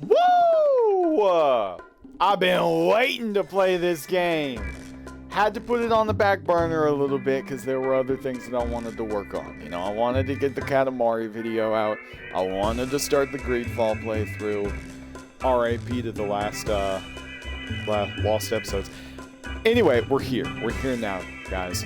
Woo! I've been waiting to play this game. Had to put it on the back burner a little bit because there were other things that I wanted to work on. You know, I wanted to get the Katamari video out. I wanted to start the Greedfall playthrough. RIP to the last lost episodes. Anyway, we're here. We're here now, guys.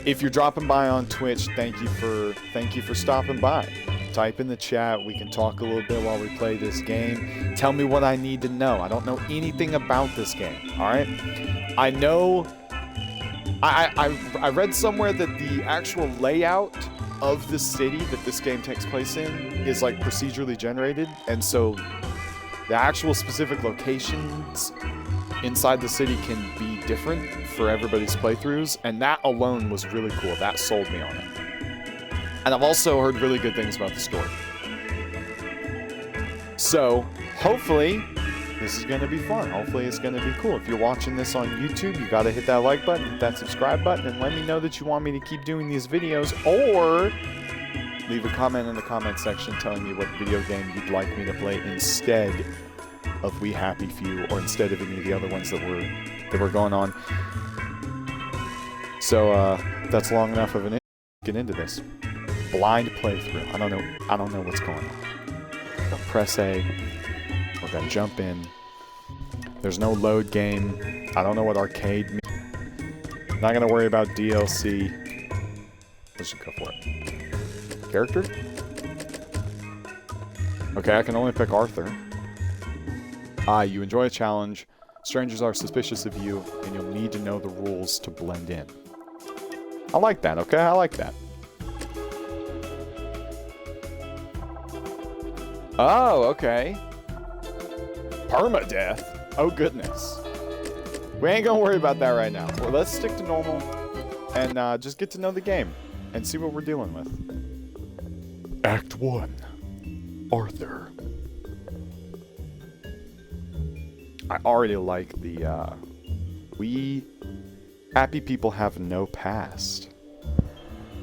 If you're dropping by on Twitch, thank you for stopping by. Type in the chat. We can talk a little bit while we play this game. Tell me what I need to know. I don't know anything about this game. All right. I know. I read somewhere that the actual layout of the city that this game takes place in is like procedurally generated, and so the actual specific locations inside the city can be different for everybody's playthroughs, and that alone was really cool. That sold me on it. And I've also heard really good things about the story. So, hopefully, this is going to be fun. Hopefully, it's going to be cool. If you're watching this on YouTube, you got to hit that like button, hit that subscribe button, and let me know that you want me to keep doing these videos, or leave a comment in the comment section telling me what video game you'd like me to play instead of Wehappyfew, or instead of any of the other ones that were going on. So, that's long enough of an get into this. Blind playthrough. I don't know what's going on. Press A. We're gonna jump in. There's no load game. I don't know what arcade means. Not gonna worry about DLC. Let's just go for it. Character? Okay, I can only pick Arthur. You enjoy a challenge. Strangers are suspicious of you, and you'll need to know the rules to blend in. I like that, okay? I like that. Oh, okay. Permadeath? Oh, goodness. We ain't gonna worry about that right now. Well, let's stick to normal and just get to know the game and see what we're dealing with. Act 1. Arthur. I already like the, we happy people have no past.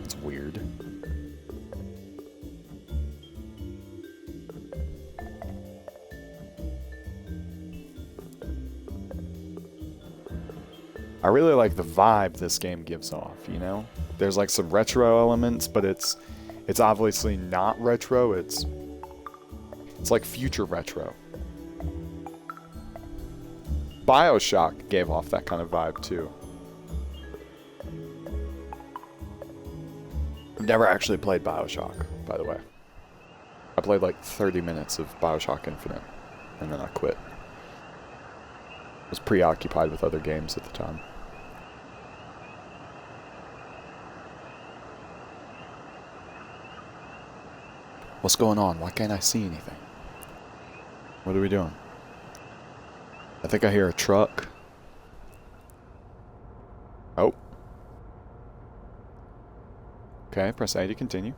It's weird. I really like the vibe this game gives off, you know? There's like some retro elements, but it's obviously not retro. It's like future retro. BioShock gave off that kind of vibe too. I've never actually played BioShock, by the way. I played like 30 minutes of BioShock Infinite, and then I quit. I was preoccupied with other games at the time. What's going on? Why can't I see anything? What are we doing? I think I hear a truck. Oh. Okay, press A to continue.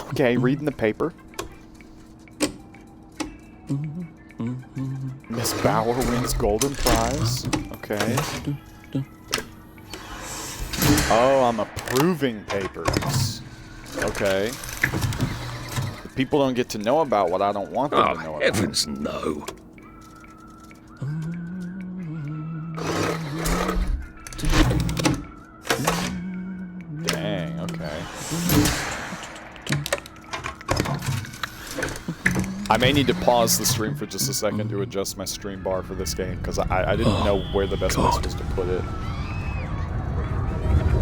Okay, reading the paper. Miss Bauer wins golden prize. Okay. Oh, I'm approving papers. Okay. People don't get to know about what I don't want them to know about. Heavens no. Dang, okay. I may need to pause the stream for just a second to adjust my stream bar for this game, because I didn't know where the best place was to put it.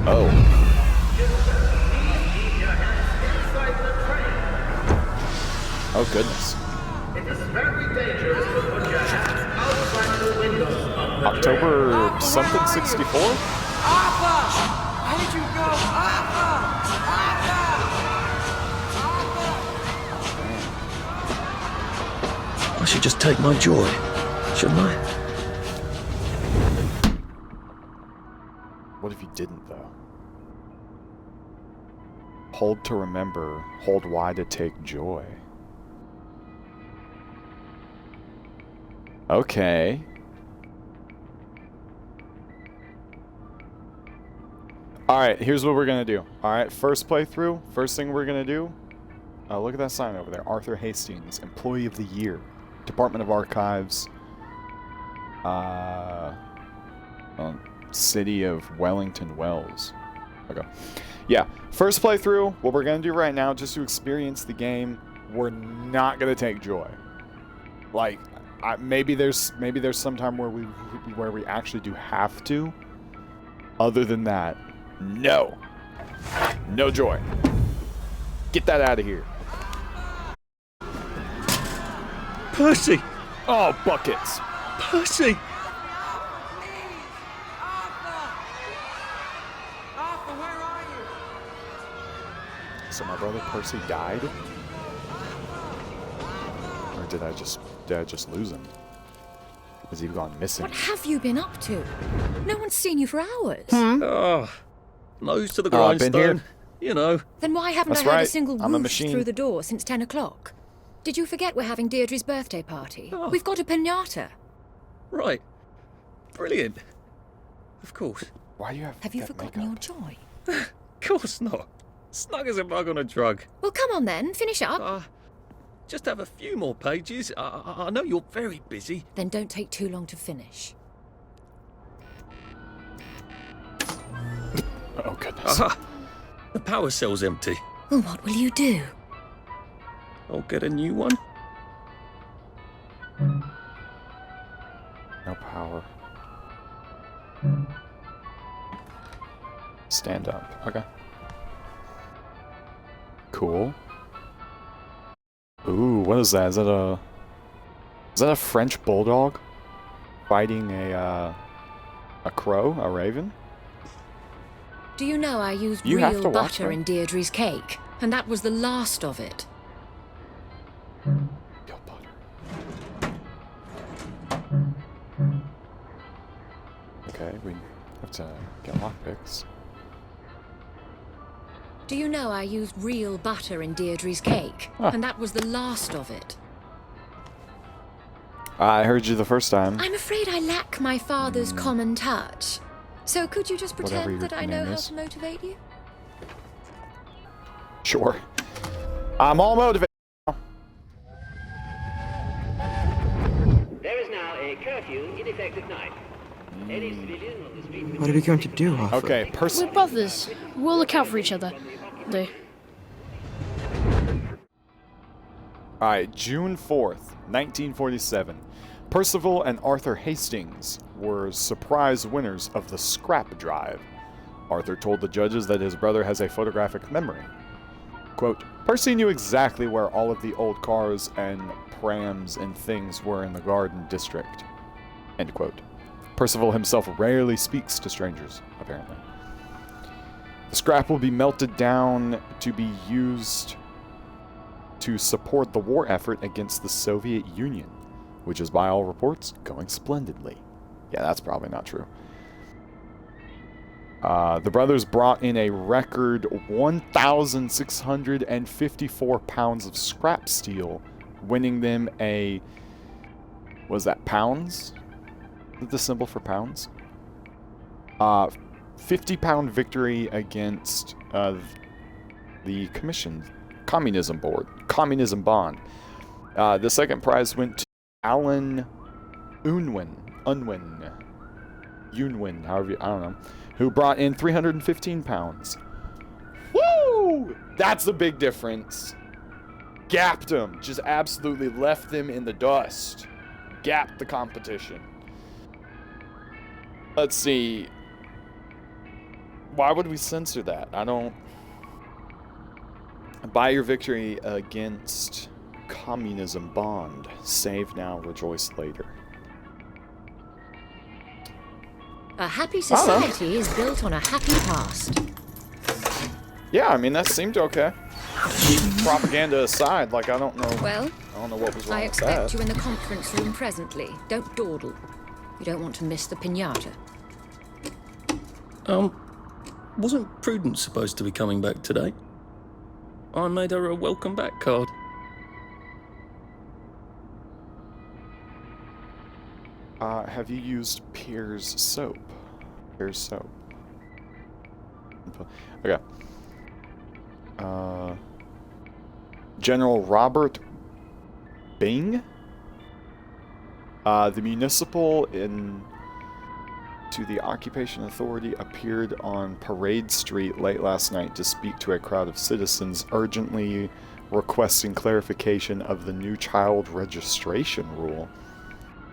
Oh. Oh, goodness. It is very dangerous to put your hands outside the windows of the October something 64? Arthur! Where did you go? Arthur! I should just take my joy, shouldn't I? What if you didn't, though? Hold to remember, hold Y to take joy. Okay. Alright, here's what we're gonna do. Alright, first playthrough, first thing we're gonna do. Look at that sign over there. Arthur Hastings, Employee of the Year. Department of Archives. City of Wellington Wells. Okay. Yeah, first playthrough, what we're gonna do right now, just to experience the game, we're not gonna take joy. Like, maybe there's some time where we actually do have to. Other than that, no. No joy. Get that out of here. Percy! Oh, buckets. Percy! Arthur, where are you? So my brother Percy died? Or did I just lose him? Has he gone missing? What have you been up to? No one's seen you for hours. Oh, nose to the Oh, I've been grindstone. here. You know. Then why haven't That's I heard right. a single I'm a whoosh machine. through the door since 10 o'clock? Did you forget we're having Deirdre's birthday party? Oh. We've got a piñata. Right. Brilliant. Of course. Why do you have Have you that forgotten makeup? your joy? Of course not. Snug as a bug on a drug. Well, come on then, finish up. Just have a few more pages. I know you're very busy. Then don't take too long to finish. Oh, goodness. The power cell's empty. Well, what will you do? I'll get a new one. No power. Stand up. Okay. Cool. Ooh, what is that? Is that a French bulldog fighting a crow, a raven? Do you know I used You have to real watch butter that. in Deirdre's cake? And that was the last of it. Real butter. Okay, we have to get lockpicks. Do you know I used real butter in Deirdre's cake? Huh. And that was the last of it. I heard you the first time. I'm afraid I lack my father's common touch. So could you just Whatever pretend your that I know name how is. to motivate you? Sure. I'm all motivated. There is now a curfew in effect at night. Any civilian on the street... What are we going to do, Arthur? Okay, We're brothers. We'll look out for each other. Alright, June 4th, 1947. Percival and Arthur Hastings were surprise winners of the scrap drive. Arthur told the judges that his brother has a photographic memory. Quote, Percy knew exactly where all of the old cars and prams and things were in the garden district. End quote. Percival himself rarely speaks to strangers, apparently. The scrap will be melted down to be used to support the war effort against the Soviet Union, which is, by all reports, going splendidly. Yeah, that's probably not true. The brothers brought in a record 1,654 pounds of scrap steel, winning them a... Was that pounds? Is that the symbol for pounds? 50-pound victory against the Communism Bond. The second prize went to Alan Unwin, however I don't know, who brought in 315 pounds. Woo! That's the big difference. Gapped them. Just absolutely left them in the dust. Gapped the competition. Let's see. Why would we censor that? I don't... Buy your victory against Communism Bond. Save now, rejoice later. A happy society is built on a happy past. Yeah, I mean, that seemed okay. Propaganda aside, like, I don't know... Well, I don't know what was wrong I with expect that. you in the conference room presently. Don't dawdle. You don't want to miss the piñata. Wasn't Prudence supposed to be coming back today? I made her a welcome back card. Have you used Pear's soap? Pear's soap. Okay. General Robert Bing? The municipal to the Occupation Authority appeared on Parade Street late last night to speak to a crowd of citizens urgently requesting clarification of the new child registration rule.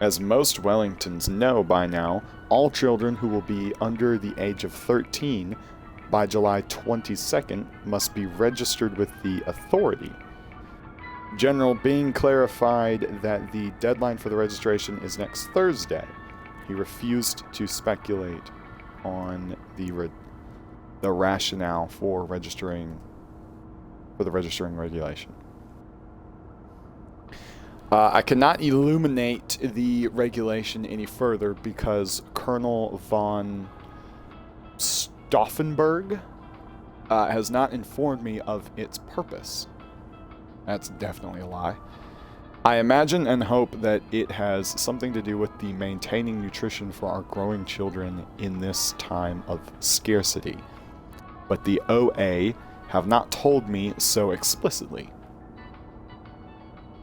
As most Wellingtons know by now, all children who will be under the age of 13 by July 22nd must be registered with the authority. General Bing clarified that the deadline for the registration is next Thursday. He refused to speculate on the rationale for the registering regulation. I cannot illuminate the regulation any further because Colonel von Stauffenberg has not informed me of its purpose. That's definitely a lie. I imagine and hope that it has something to do with the maintaining nutrition for our growing children in this time of scarcity. But the OA have not told me so explicitly.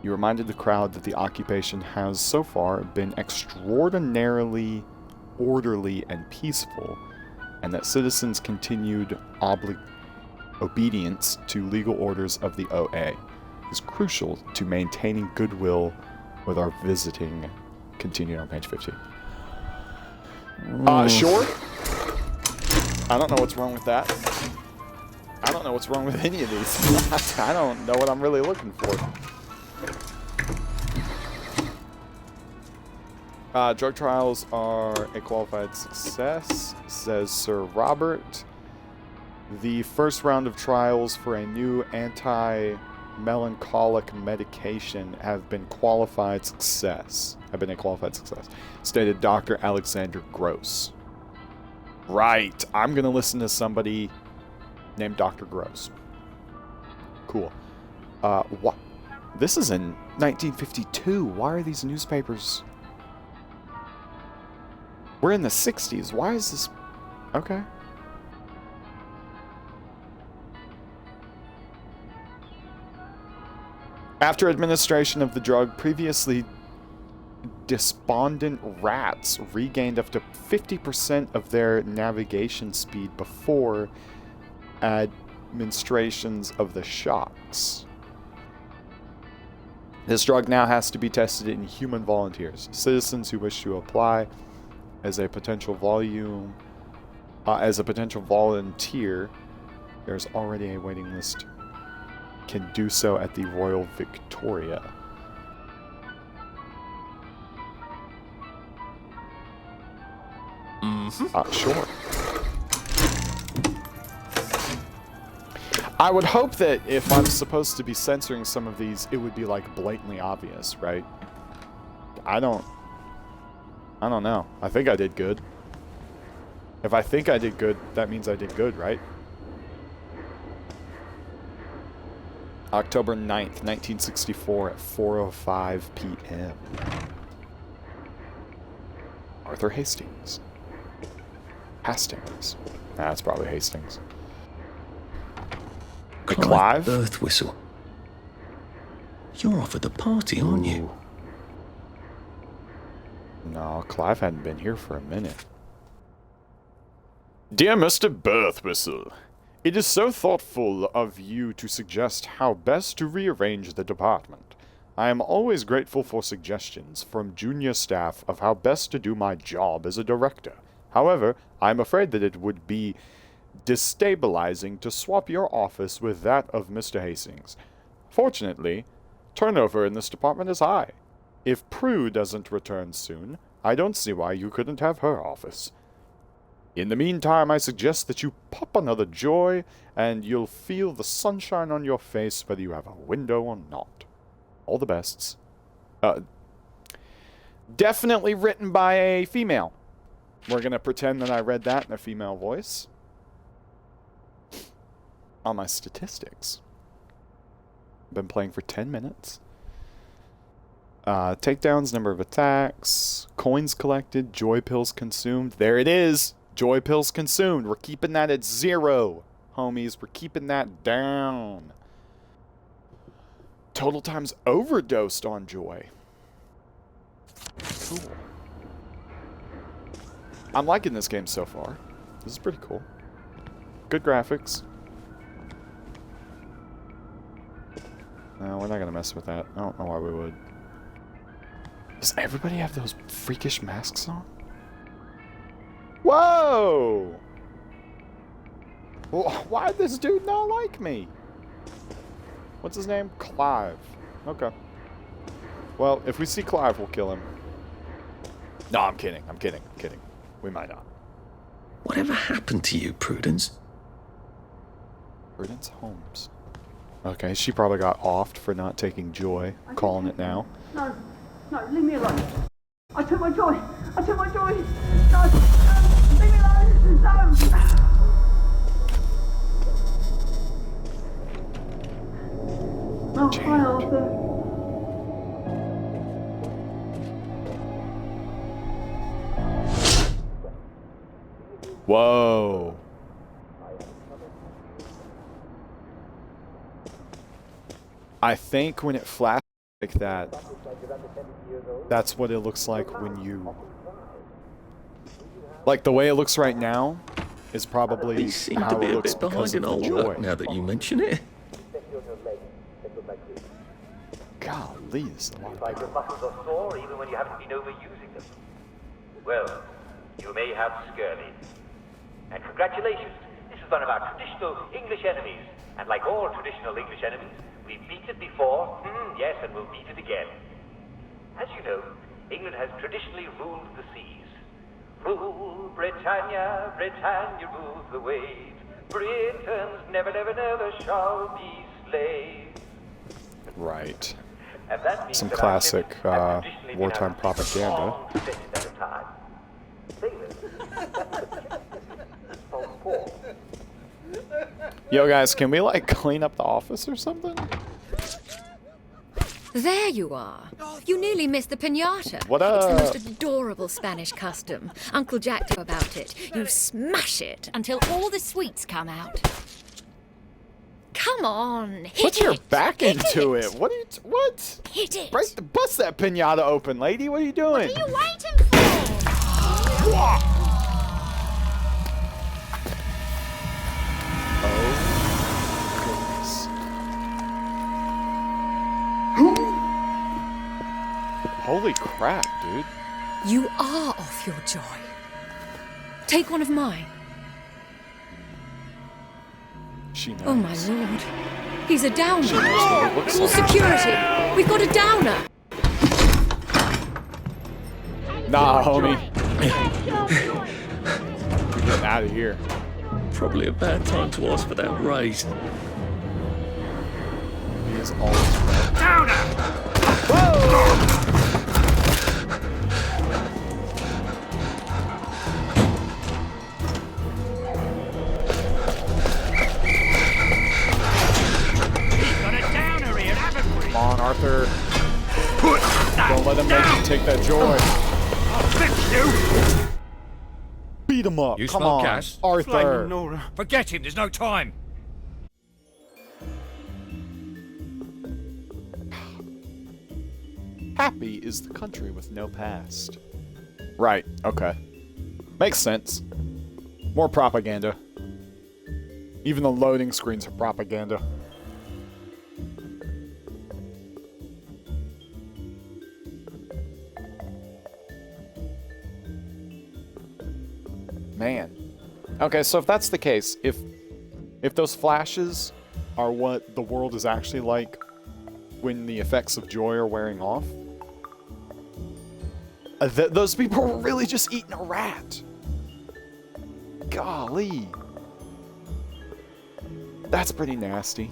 You reminded the crowd that the occupation has so far been extraordinarily orderly and peaceful, and that citizens' continued obedience to legal orders of the OA is crucial to maintaining goodwill with our visiting. Continued on page 15. Sure. I don't know what's wrong with that. I don't know what's wrong with any of these. I don't know what I'm really looking for. Drug trials are a qualified success, says Sir Robert. The first round of trials for a new anti-melancholic medication have been a qualified success, stated Dr. Alexander Gross. Right, I'm gonna listen to somebody named Dr. Gross. Cool. What? This is in 1952. Why are these newspapers? We're in the 60s. Why is this? Okay. After administration of the drug, previously despondent rats regained up to 50% of their navigation speed before administrations of the shocks. This drug now has to be tested in human volunteers. Citizens who wish to apply as a potential volunteer, there's already a waiting list, can do so at the Royal Victoria. Sure. I would hope that if I'm supposed to be censoring some of these, it would be like blatantly obvious, right? I don't know. I think I did good. If I think I did good, that means I did good, right? October 9th, 1964 at 4:05 p.m. Arthur Hastings. Hastings. That's probably Hastings. Clive? Birth whistle. You're off at the party, aren't you? No, Clive hadn't been here for a minute. Dear Mr. Birthwhistle, it is so thoughtful of you to suggest how best to rearrange the department. I am always grateful for suggestions from junior staff of how best to do my job as a director. However, I am afraid that it would be destabilizing to swap your office with that of Mr. Hastings. Fortunately, turnover in this department is high. If Prue doesn't return soon, I don't see why you couldn't have her office. In the meantime, I suggest that you pop another joy, and you'll feel the sunshine on your face whether you have a window or not. All the bests. Definitely written by a female. We're gonna pretend that I read that in a female voice. On my statistics. Been playing for 10 minutes. Takedowns, number of attacks, coins collected, joy pills consumed. There it is. Joy pills consumed. We're keeping that at 0, homies. We're keeping that down. Total times overdosed on joy. Cool. I'm liking this game so far. This is pretty cool. Good graphics. No, we're not gonna mess with that. I don't know why we would. Does everybody have those freakish masks on? Whoa! Well, why did this dude not like me? What's his name? Clive. Okay. Well, if we see Clive, we'll kill him. No, I'm kidding. I'm kidding. I'm kidding. We might not. Whatever happened to you, Prudence? Prudence Holmes. Okay, she probably got offed for not taking joy. Calling it now. No, no, leave me alone. I took my joy. I took my joy. No, leave me alone. No. Oh, hi, Arthur. Whoa. I think when it flashes like that, that's what it looks like when you... Like, the way it looks right now is probably You seem how to be it a looks bit because behind of in the old joy. work now that you mention it. Golly, this is a lot of Like people. your muscles are sore even when you haven't been overusing them. Well, you may have scurvy. And congratulations, this is one of our traditional English enemies. And like all traditional English enemies, we beat it before, yes, and we'll beat it again. As you know, England has traditionally ruled the seas. Rule, Britannia, Britannia rules the waves. Britons never, never, never shall be slaves. Right. And that means Some that classic our ships have traditionally been wartime out propaganda. long stretches at a time. Sailors, from port. Yo, guys, can we, like, clean up the office or something? There you are. You nearly missed the piñata. What It's the up? most adorable Spanish custom. Uncle Jack knew about it. You smash it until all the sweets come out. Come on, hit Put your it. back Hit into it. What are you... What? Hit it. Bust that piñata open, lady. What are you doing? What are you waiting for? Holy crap, dude. You are off your joy. Take one of mine. She knows. Oh my lord. He's a downer. what it looks All like. security. We've got a downer. Nah, homie. We're getting out of here. Probably a bad time to ask for that raise. He is always right. Downer! We've got a downer here, haven't we? Come on, Arthur. Put that Don't let him make down. you take that joy. I'll fix you. Beat him up. You Come smell on, gas? Arthur. Flaming Nora. Forget him, there's no time. Happy is the country with no past. Right, okay. Makes sense. More propaganda. Even the loading screens are propaganda. Man. Okay, so if that's the case, if those flashes are what the world is actually like when the effects of joy are wearing off, those people were really just eating a rat. Golly. That's pretty nasty.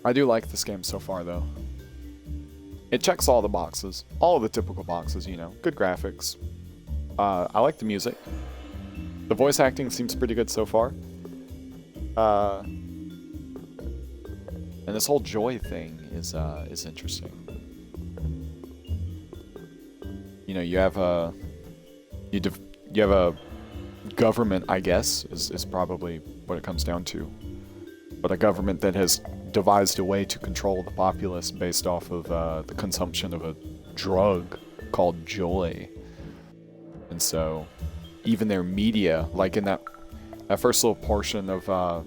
I do like this game so far, though. It checks all the boxes. All of the typical boxes, you know. Good graphics. I like the music. The voice acting seems pretty good so far. And this whole joy thing is interesting. You know, you have a government, I guess, is probably what it comes down to. But a government that has devised a way to control the populace based off of the consumption of a drug called joy. And so, even their media, like in that first little portion of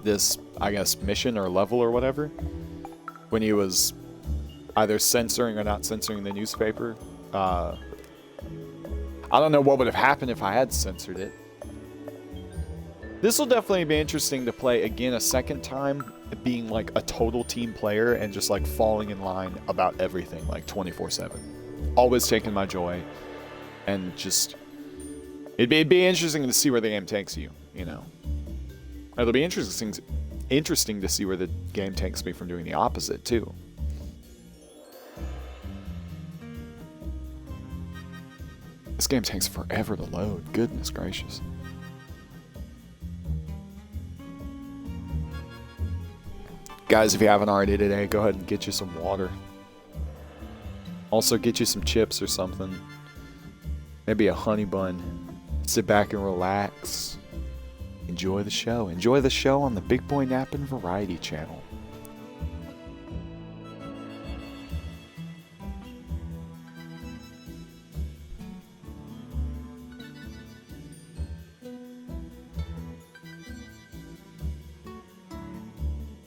this, I guess, mission or level or whatever, when he was either censoring or not censoring the newspaper, I don't know what would have happened if I had censored it. This will definitely be interesting to play again a second time, being like a total team player and just like falling in line about everything, like 24/7. Always taking my joy, and just it'd be interesting to see where the game takes you. You know, it'll be interesting to see where the game takes me from doing the opposite too. This game takes forever to load. Goodness gracious. Guys, if you haven't already today, go ahead and get you some water. Also, get you some chips or something. Maybe a honey bun. Sit back and relax. Enjoy the show. Enjoy the show on the Big Boy Nappin' Variety Channel.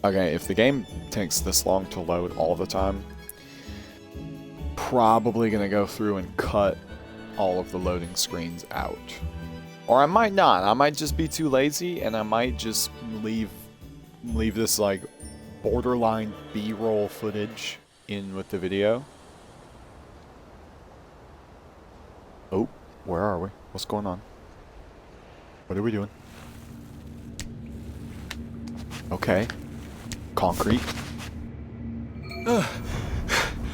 Okay, if the game takes this long to load all the time, probably gonna go through and cut all of the loading screens out. Or I might not. I might just be too lazy, and I might just leave this like borderline B-roll footage in with the video. Oh, where are we? What's going on? What are we doing? Okay. Concrete.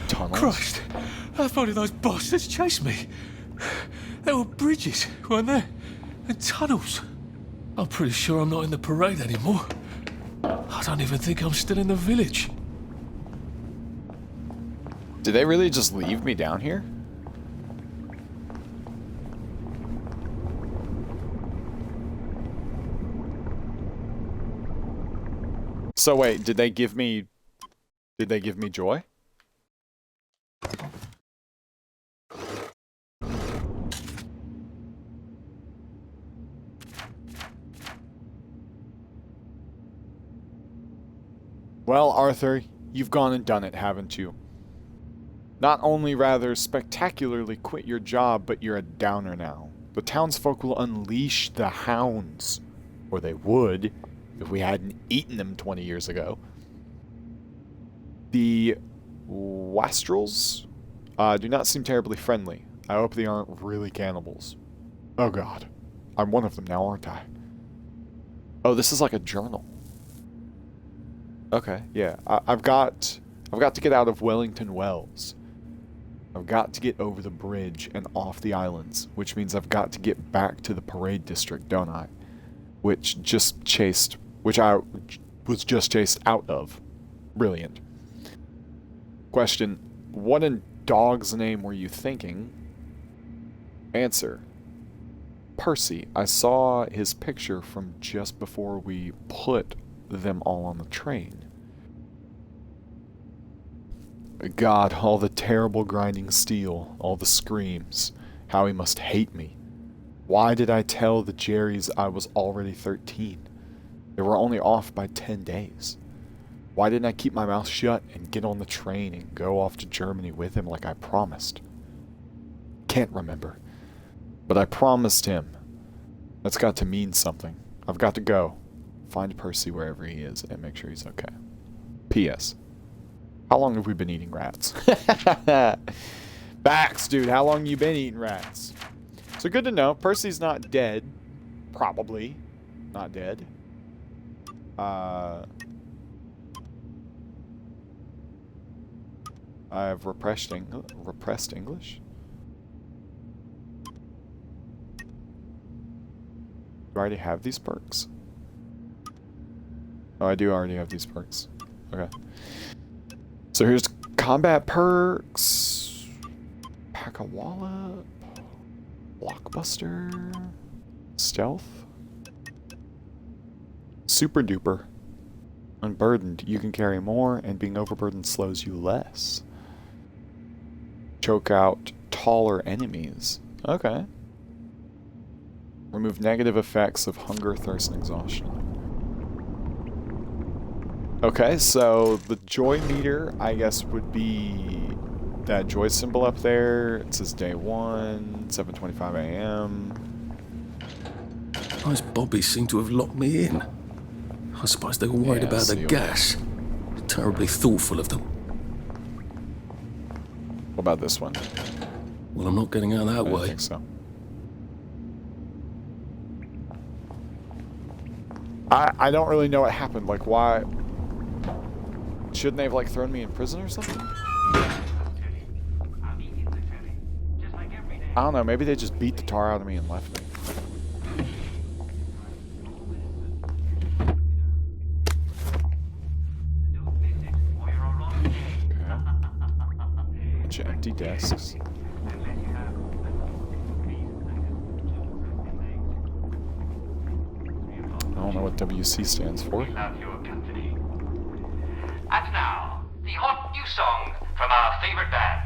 Tunnels. Christ! How far did those bastards chase me? There were bridges, weren't there? And tunnels. I'm pretty sure I'm not in the parade anymore. I don't even think I'm still in the village. Did they really just leave me down here? So wait, did they give me joy? Well, Arthur, you've gone and done it, haven't you? Not only rather spectacularly quit your job, but you're a downer now. The townsfolk will unleash the hounds. Or they would, if we hadn't eaten them 20 years ago. The Wastrels do not seem terribly friendly. I hope they aren't really cannibals. Oh god. I'm one of them now, aren't I? Oh, this is like a journal. Okay, yeah. I've got to get out of Wellington Wells. I've got to get over the bridge and off the islands, which means I've got to get back to the parade district, don't I? Which I was just chased out of. Brilliant. Question, what in dog's name were you thinking? Answer, Percy. I saw his picture from just before we put them all on the train. God, all the terrible grinding steel, all the screams, how he must hate me. Why did I tell the Jerrys I was already 13? They were only off by 10 days. Why didn't I keep my mouth shut and get on the train and go off to Germany with him like I promised? Can't remember. But I promised him. That's got to mean something. I've got to go. Find Percy wherever he is and make sure he's okay. P.S. How long have we been eating rats? Facts, dude. How long you been eating rats? So good to know. Percy's not dead. Probably. Not dead. I have repressed English. I already have these perks? Oh, I do already have these perks. Okay. So here's combat perks. Pack-a-wallop. Blockbuster. Stealth. Super duper. Unburdened. You can carry more, and being overburdened slows you less. Choke out taller enemies. Okay. Remove negative effects of hunger, thirst, and exhaustion. Okay, so the joy meter, I guess, would be that joy symbol up there. It says day 1, 7:25 a.m. Those bobbies seem to have locked me in. I suppose they were worried about the gas. Terribly thoughtful of them. What about this one? Well, I'm not getting out that way. I think so. I don't really know what happened. Like, why? Shouldn't they have, like, thrown me in prison or something? I don't know. Maybe they just beat the tar out of me and left me. Bunch of empty desks. I don't know what WC stands for. And now, the hot new song from our favorite band.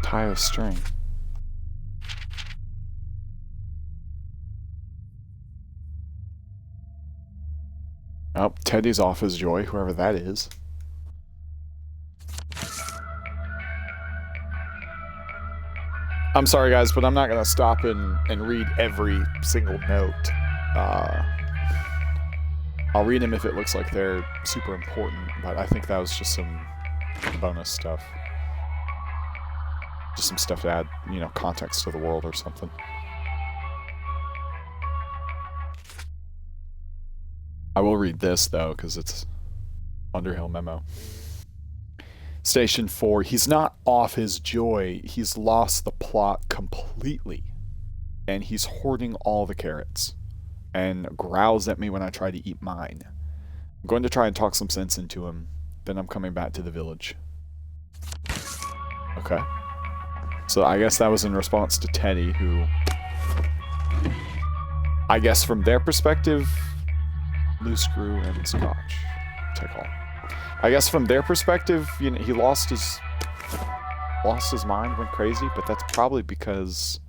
Tie a string. Oh, Teddy's off his joy, whoever that is. I'm sorry, guys, but I'm not going to stop and read every single note. I'll read them if it looks like they're super important, but I think that was just some bonus stuff. Just some stuff to add, you know, context to the world or something. I will read this, though, because it's Underhill memo. Station 4, he's not off his joy. He's lost the plot completely. And he's hoarding all the carrots. And growls at me when I try to eat mine. I'm going to try and talk some sense into him. Then I'm coming back to the village. Okay. So I guess that was in response to Teddy, who... I guess from their perspective... Loose screw and scotch. Take all. I guess from their perspective, you know, he lost his mind, went crazy, but that's probably because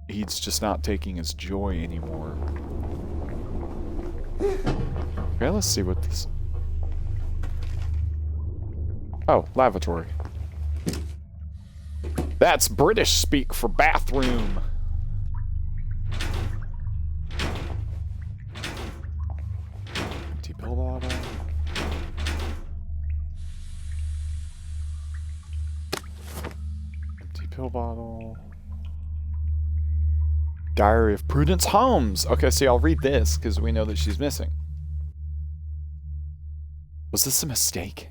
he's just not taking his joy anymore. Okay, let's see what this... Oh, lavatory. That's British speak for bathroom. Empty pill bottle. Empty pill bottle. Diary of Prudence Holmes. Okay, see, I'll read this because we know that she's missing. Was this a mistake?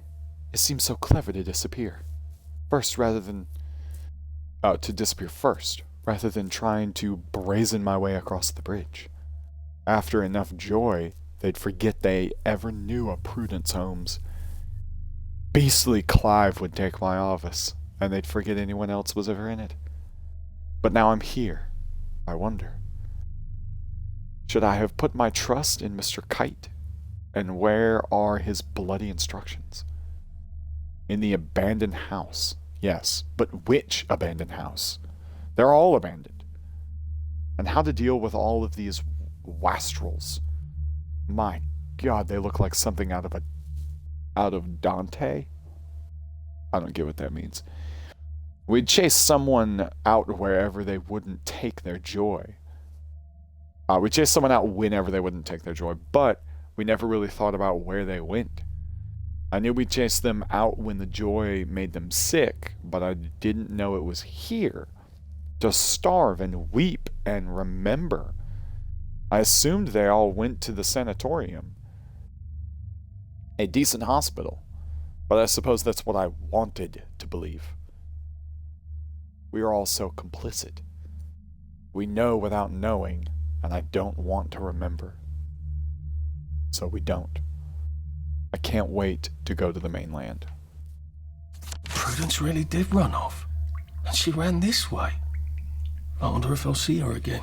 It seems so clever to disappear. To disappear first, rather than trying to brazen my way across the bridge. After enough joy, they'd forget they ever knew a Prudence Holmes. Beastly Clive would take my office, and they'd forget anyone else was ever in it. But now I'm here. I wonder. Should I have put my trust in Mr. Kite? And where are his bloody instructions? In the abandoned house. Yes, but which abandoned house? They're all abandoned. And how to deal with all of these wastrels. My God, they look like something out of Dante. I don't get what that means. We'd chase someone out wherever they wouldn't take their joy. We'd chase someone out whenever they wouldn't take their joy, but we never really thought about where they went. I knew we'd chase them out when the joy made them sick, but I didn't know it was here. To starve and weep and remember. I assumed they all went to the sanatorium. A decent hospital. But I suppose that's what I wanted to believe. We are all so complicit. We know without knowing, and I don't want to remember. So we don't. I can't wait to go to the mainland. Prudence really did run off. And she ran this way. I wonder if I'll see her again.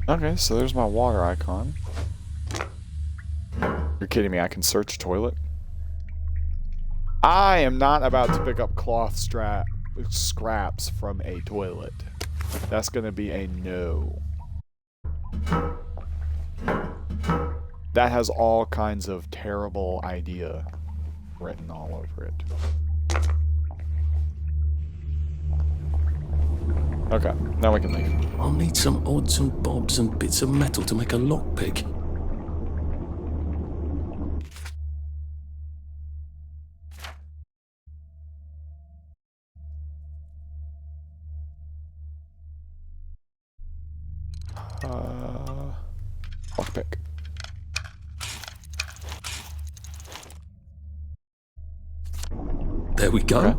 Okay, so there's my water icon. You're kidding me, I can search a toilet? I am not about to pick up cloth scraps from a toilet. That's gonna be a no. That has all kinds of terrible idea written all over it. Okay, now we can leave. I'll need some odds and bobs and bits of metal to make a lockpick. Lockpick. There we go. Okay.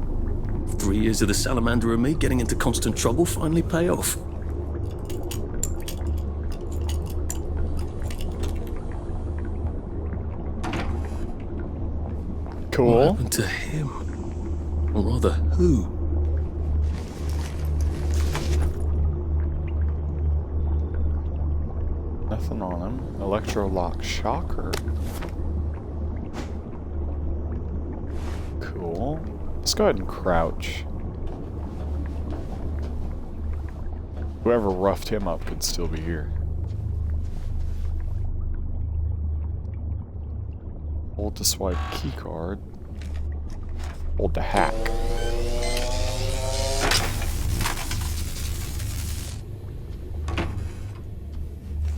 3 years of the salamander and me getting into constant trouble finally pay off. Cool. What happened to him? Or rather, who? Nothing on him. Electro-lock shocker. Cool. Let's go ahead and crouch. Whoever roughed him up could still be here. Hold to swipe keycard. Hold to hack.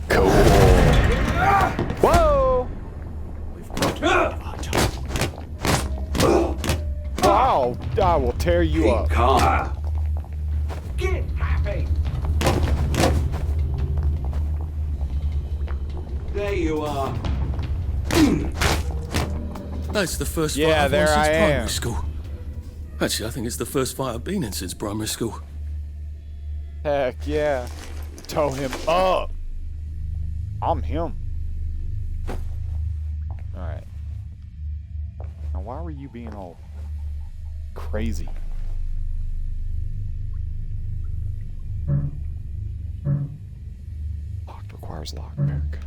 Cool. Whoa! Wow! I will tear you up. Get happy! There you are. That's the first Yeah, fight I've there won since I primary am. school. Actually, I think it's the first fight I've been in since primary school. Heck yeah. Toe him up. I'm him. Alright. Now why were you being all crazy? Locked requires lockpick.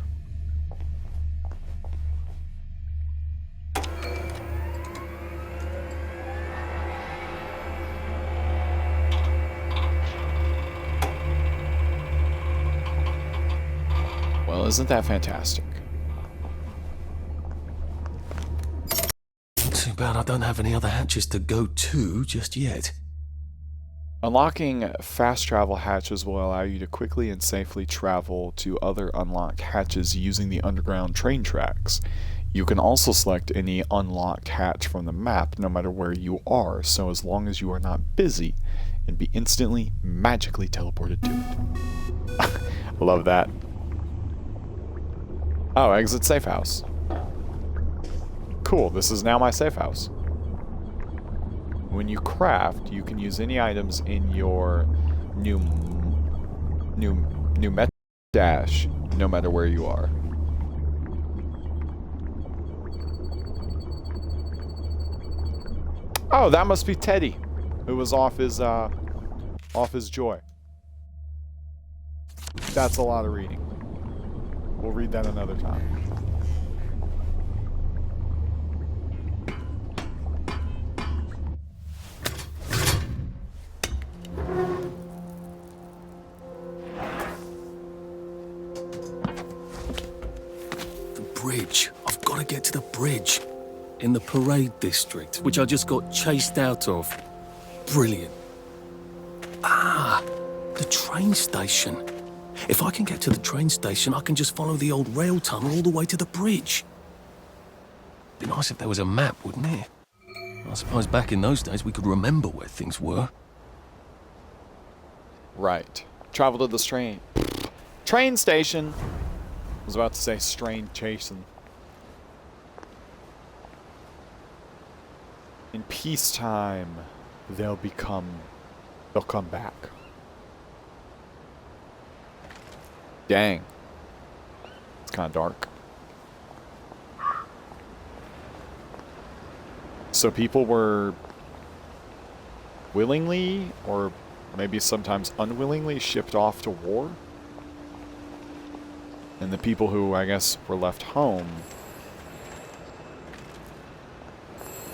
Well, isn't that fantastic? Too bad I don't have any other hatches to go to just yet. Unlocking fast travel hatches will allow you to quickly and safely travel to other unlocked hatches using the underground train tracks. You can also select any unlocked hatch from the map no matter where you are, so as long as you are not busy, and be instantly, magically teleported to it. Love that. Oh, exit safe house. Cool, this is now my safe house. When you craft, you can use any items in your new meta dash, no matter where you are. Oh, that must be Teddy, who was off his joy. That's a lot of reading. We'll read that another time. The bridge. I've got to get to the bridge. In the parade district, which I just got chased out of. Brilliant. Ah, the train station. If I can get to the train station, I can just follow the old rail tunnel all the way to the bridge. Be nice if there was a map, wouldn't it? I suppose back in those days we could remember where things were. Right. Travel to this train station. was about to say strain chasing. In peacetime, they'll come back. Dang. It's kind of dark. So people were willingly, or maybe sometimes unwillingly, shipped off to war? And the people who, I guess, were left home,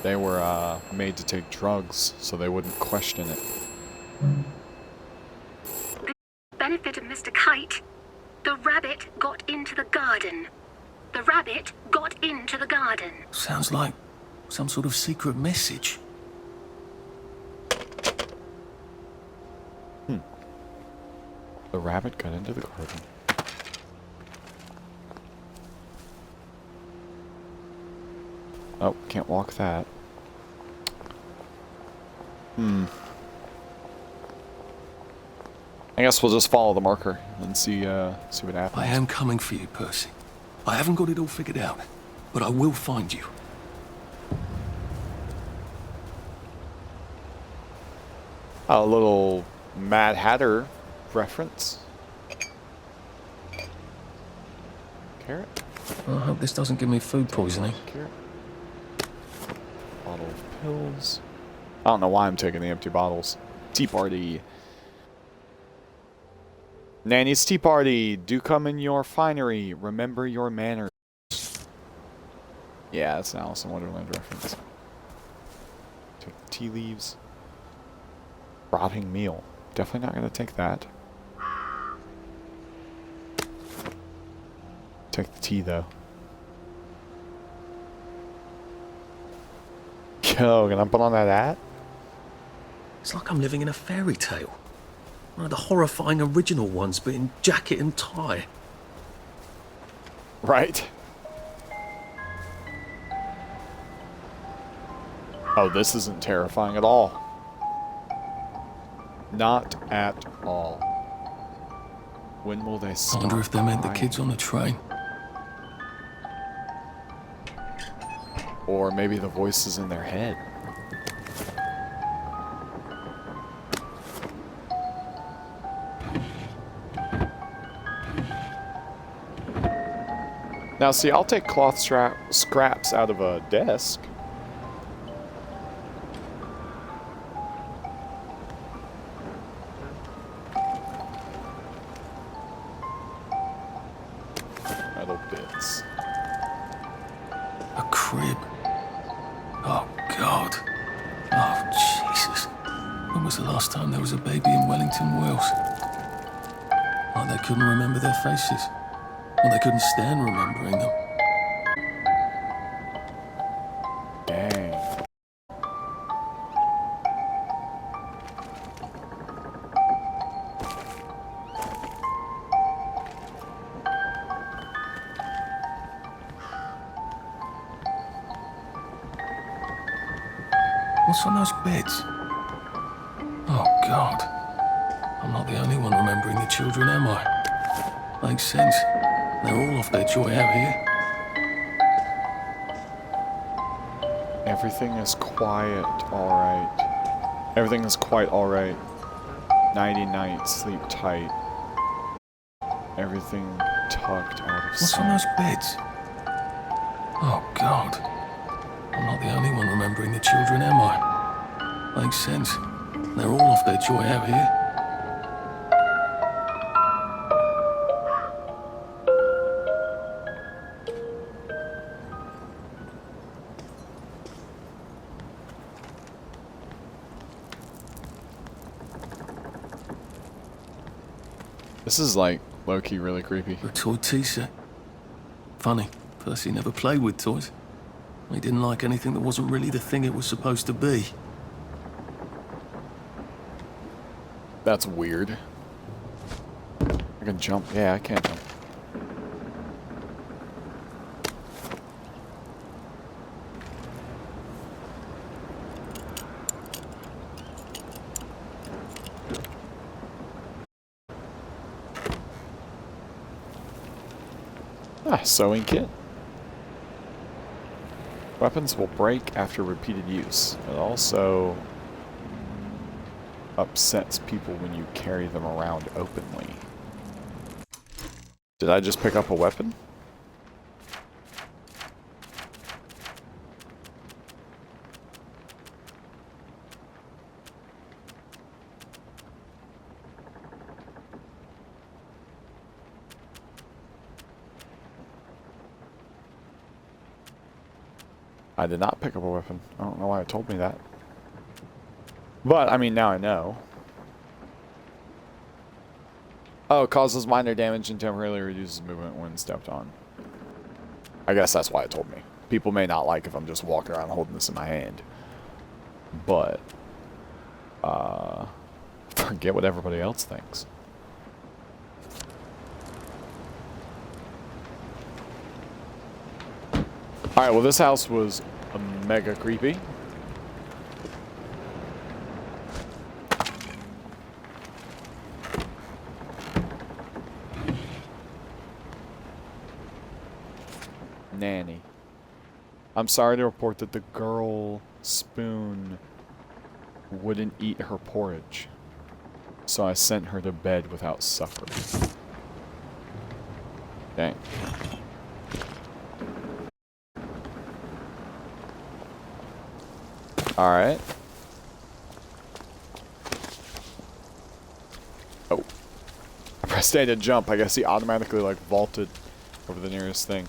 they were made to take drugs so they wouldn't question it. The benefit of Mr. Kite. The rabbit got into the garden. The rabbit got into the garden. Sounds like some sort of secret message. The rabbit got into the garden. Oh, can't walk that. I guess we'll just follow the marker and see what happens. I am coming for you, Percy. I haven't got it all figured out, but I will find you. A little Mad Hatter reference. Carrot? I hope this doesn't give me food poisoning. Carrot. Bottle of pills. I don't know why I'm taking the empty bottles. Tea party. Nanny's tea party. Do come in your finery. Remember your manners. Yeah, that's an Alice in Wonderland reference. Take the tea leaves. Rotting meal. Definitely not going to take that. Take the tea, though. Yo, can I put on that hat? It's like I'm living in a fairy tale. One of the horrifying original ones, but in jacket and tie. Right. Oh, this isn't terrifying at all. Not at all. When will they I stop? wonder if they meant the kids on the train. Or maybe the voices in their head. Now, see, I'll take cloth scraps out of a desk. Metal bits. A crib. Oh, God. Oh, Jesus. When was the last time there was a baby in Wellington, Wales? Like they couldn't remember their faces. Or they couldn't stand remembering them. Dang. What's on those beds? Oh, God. I'm not the only one remembering the children, am I? Makes sense. They're all off their joy out here. Everything is quiet, alright. Everything is quite alright. Nighty night, sleep tight. Everything tucked out of What's sight. on those beds? Oh, God. I'm not the only one remembering the children, am I? Makes sense. They're all off their joy out here. This is like low-key really creepy. A toy tea set. Funny, Percy never played with toys. He didn't like anything that wasn't really the thing it was supposed to be. That's weird. I can jump. Yeah, I can jump. Sewing kit. Weapons will break after repeated use. It also upsets people when you carry them around openly. Did I just pick up a weapon? I did not pick up a weapon. I don't know why it told me that. But, I mean, now I know. Oh, it causes minor damage and temporarily reduces movement when stepped on. I guess that's why it told me. People may not like if I'm just walking around holding this in my hand. But, forget what everybody else thinks. Alright, well this house was mega creepy. Nanny. I'm sorry to report that the girl Spoon wouldn't eat her porridge. So I sent her to bed without supper. Dang. Alright. Oh. I pressed A to jump. I guess he automatically, like, vaulted over the nearest thing.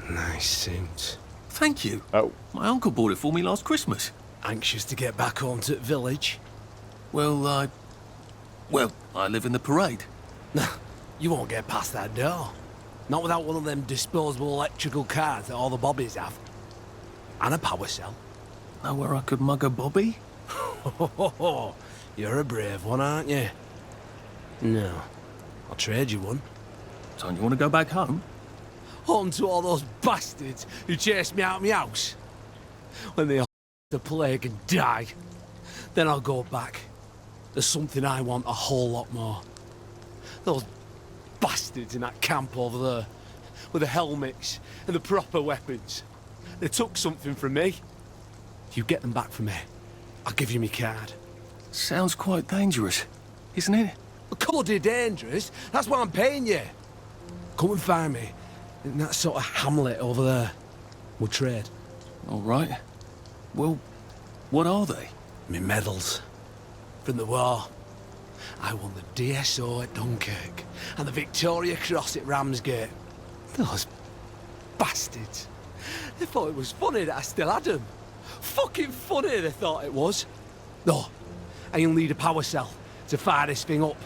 Nice suit. Thank you. Oh. My uncle bought it for me last Christmas. Anxious to get back home to the village? Well, I live in the parade. You won't get past that door. Not without one of them disposable electrical cars that all the bobbies have. And a power cell. Know where I could mug a bobby? You're a brave one, aren't you? No. I'll trade you one. So you want to go back home? Home to all those bastards who chased me out of my house. When they all the plague and die, then I'll go back. There's something I want a whole lot more. Those bastards in that camp over there, with the helmets and the proper weapons. They took something from me. You get them back for me. I'll give you my card. Sounds quite dangerous, isn't it? A bloody dangerous. That's why I'm paying you. Come and find me in that sort of hamlet over there. We'll trade. All right. Well, what are they? Me medals. From the war. I won the DSO at Dunkirk and the Victoria Cross at Ramsgate. Those bastards. They thought it was funny that I still had them. Fucking funny they thought it was. No, I'll need a power cell to fire this thing up.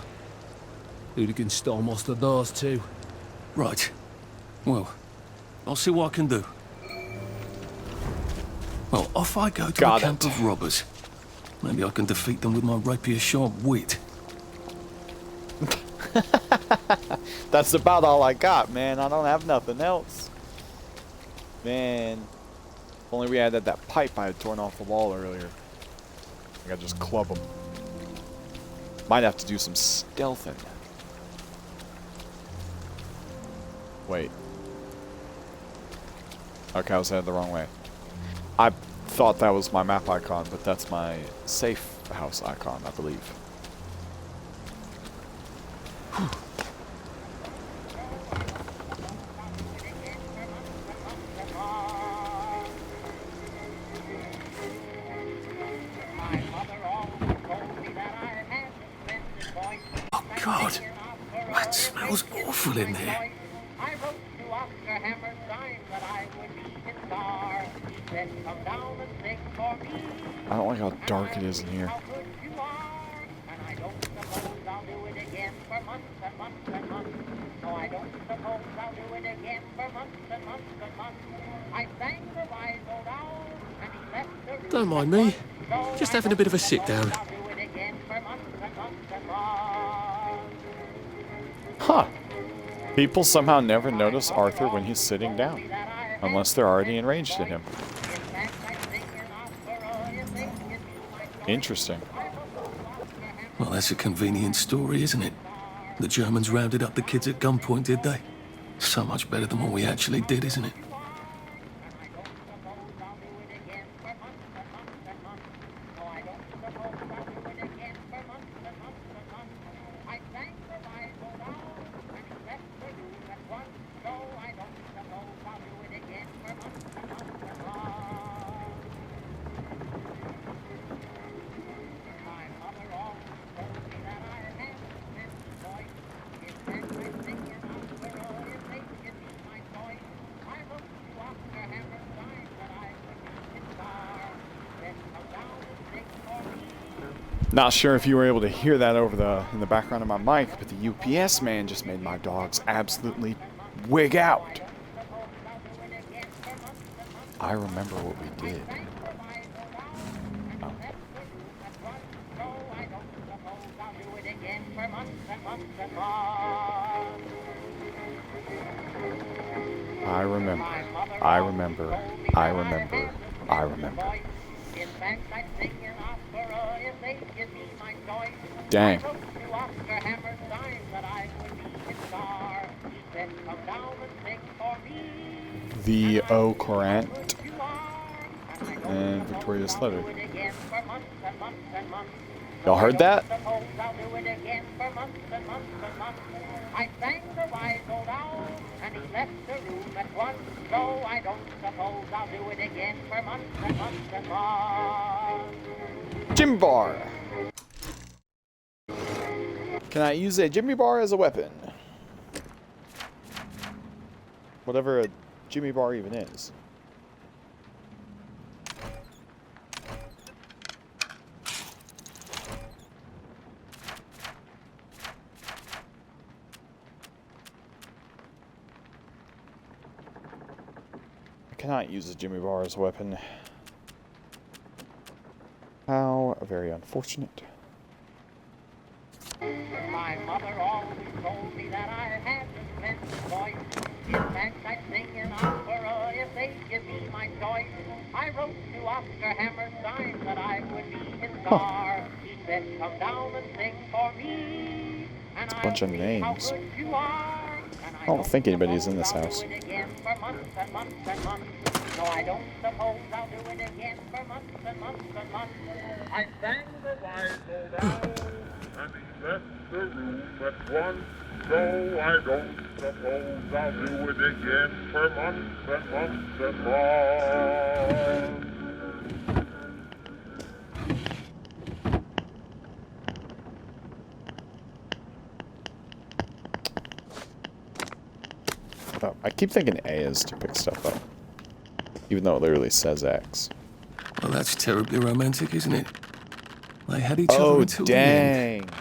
Hooligans stole most of those too. Right. Well, I'll see what I can do. Well, off I go to the camp of robbers. Maybe I can defeat them with my rapier-sharp wit. That's about all I got, man. I don't have nothing else. Man. If only we had that pipe I had torn off the wall earlier. I gotta just club them. Might have to do some stealthing. Wait. Okay, I was headed the wrong way. I thought that was my map icon, but that's my safe house icon, I believe. Oh, God. That smells awful in here. I don't like how dark it is in here. Don't mind me. Just having a bit of a sit down. Huh. People somehow never notice Arthur when he's sitting down. Unless they're already enraged at him. Well, that's a convenient story, isn't it? The Germans rounded up the kids at gunpoint, did they? So much better than what we actually did, isn't it? Not sure if you were able to hear that over in the background of my mic, but the UPS man just made my dogs absolutely wig out. I remember what we did. Oh. I remember. I remember. I remember. I remember. Dang. The O Courant and Victoria's Letter. Y'all heard that? I sang the wise old owl, and he left the room at once. So I don't suppose I'll do it again for months and months and months. Jimmy bar. Can I use a Jimmy bar as a weapon? Whatever a Jimmy bar even is. I cannot use a Jimmy bar as a weapon. How very unfortunate. My mother always told me that I had a splendid voice. In fact, I'd sing an opera if they'd give me my choice. I wrote to Oscar Hammerstein that I would be his star. He said, come down and sing for me. And a bunch of names. I don't think anybody's in this house. No, I don't suppose I'll do it again for months and months and months. I sang the wise old owl, and he left the room at once. So I don't suppose I'll do it again for months and months and months. Oh, I keep thinking A is to pick stuff up, even though it literally says X. Well, that's terribly romantic, isn't it? They had each other until the end.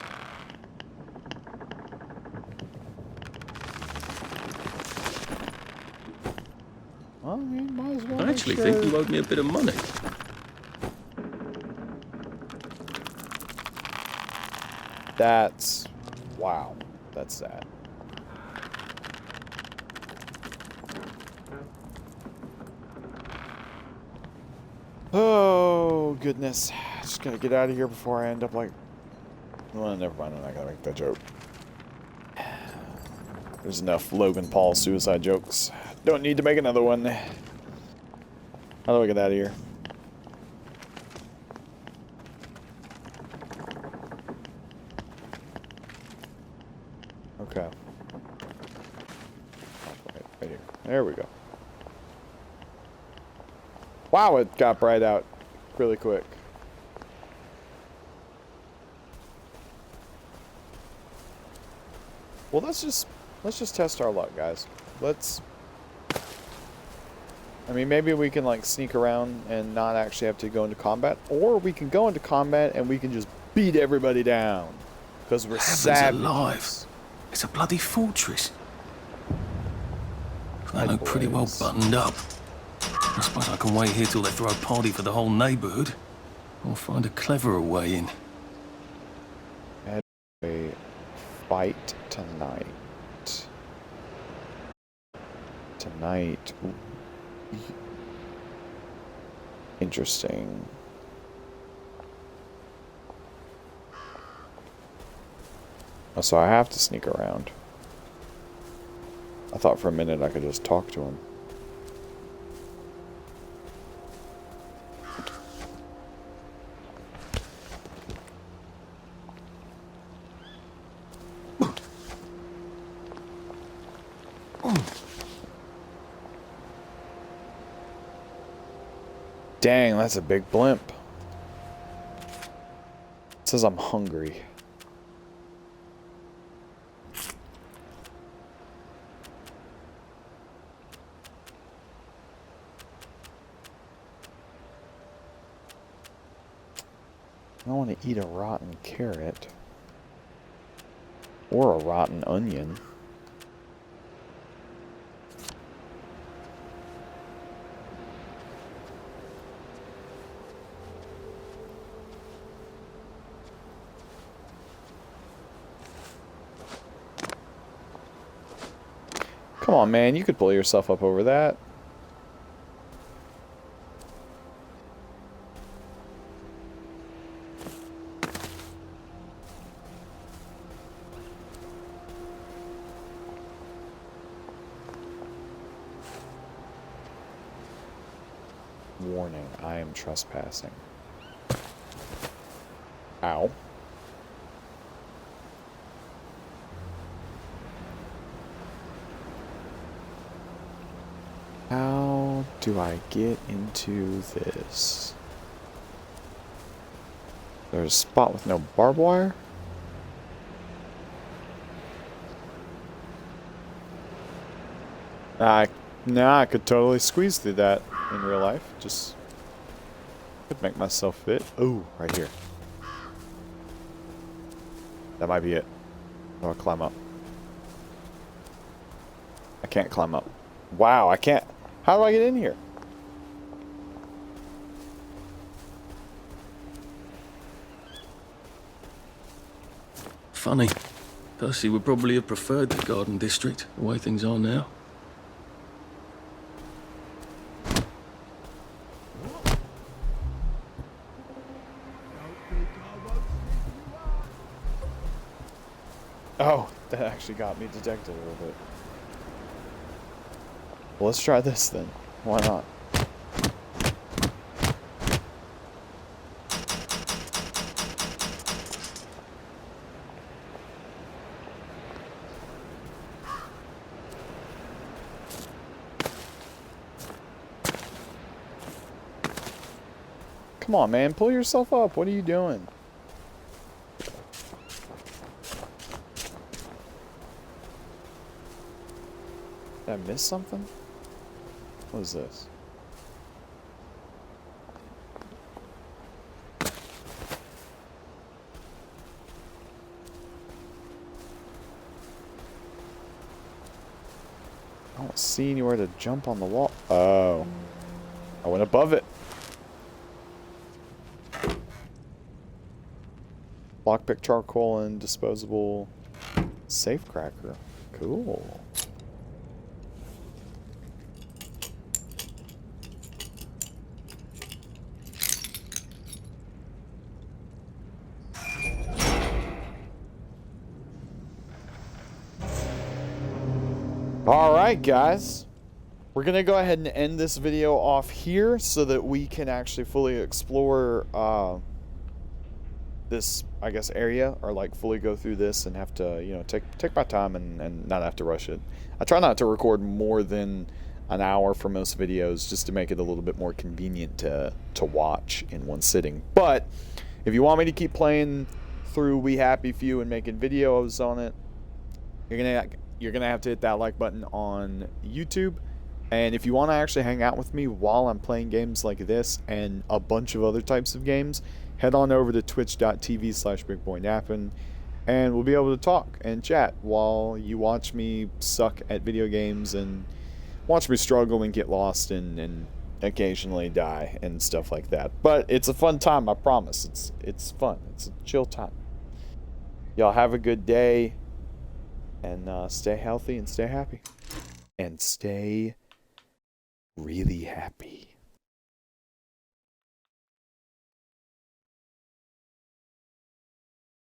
Well, you might as well. I actually think you owed me a bit of money. That's... wow. That's sad. Oh, goodness. Just gotta get out of here before I end up like... well, never mind. I'm not gonna make that joke. There's enough Logan Paul suicide jokes. Don't need to make another one. How do I get out of here? Okay. Right here. There we go. Wow, it got bright out really quick. Well, let's just test our luck, guys. I mean, maybe we can like sneak around and not actually have to go into combat, or we can go into combat and we can just beat everybody down because we're savages. Alive. It's a bloody fortress. They look pretty well buttoned up. I suppose I can wait here till they throw a party for the whole neighborhood, or find a cleverer way in. And a fight tonight. Tonight. Ooh. Interesting. Oh, so I have to sneak around. I thought for a minute I could just talk to him. Dang, that's a big blimp. It says I'm hungry. I don't want to eat a rotten carrot. Or a rotten onion. Come on, man, you could pull yourself up over that. Warning, I am trespassing. Ow. How do I get into this? There's a spot with no barbed wire? Nah, I could totally squeeze through that in real life. Just could make myself fit. Ooh, right here. That might be it. I'll climb up. I can't climb up. Wow, I can't. How do I get in here? Funny. Percy would probably have preferred the Garden District, the way things are now. Oh, that actually got me detected a little bit. Well, let's try this then. Why not? Come on, man. Pull yourself up. What are you doing? Did I miss something? What is this? I don't see anywhere to jump on the wall. Oh. I went above it. Lockpick, charcoal, and disposable safe cracker. Cool. Alright, guys. We're going to go ahead and end this video off here so that we can actually fully explore this, I guess, area, or like fully go through this and have to, you know, take my time and not have to rush it. I try not to record more than an hour for most videos just to make it a little bit more convenient to watch in one sitting. But if you want me to keep playing through Wehappyfew and making videos on it, you're gonna have to hit that like button on YouTube. And if you want to actually hang out with me while I'm playing games like this and a bunch of other types of games, head on over to twitch.tv/bigboynappin, and we'll be able to talk and chat while you watch me suck at video games and watch me struggle and get lost and occasionally die and stuff like that. But it's a fun time, I promise. It's fun. It's a chill time. Y'all have a good day, and stay healthy and stay happy. And stay really happy.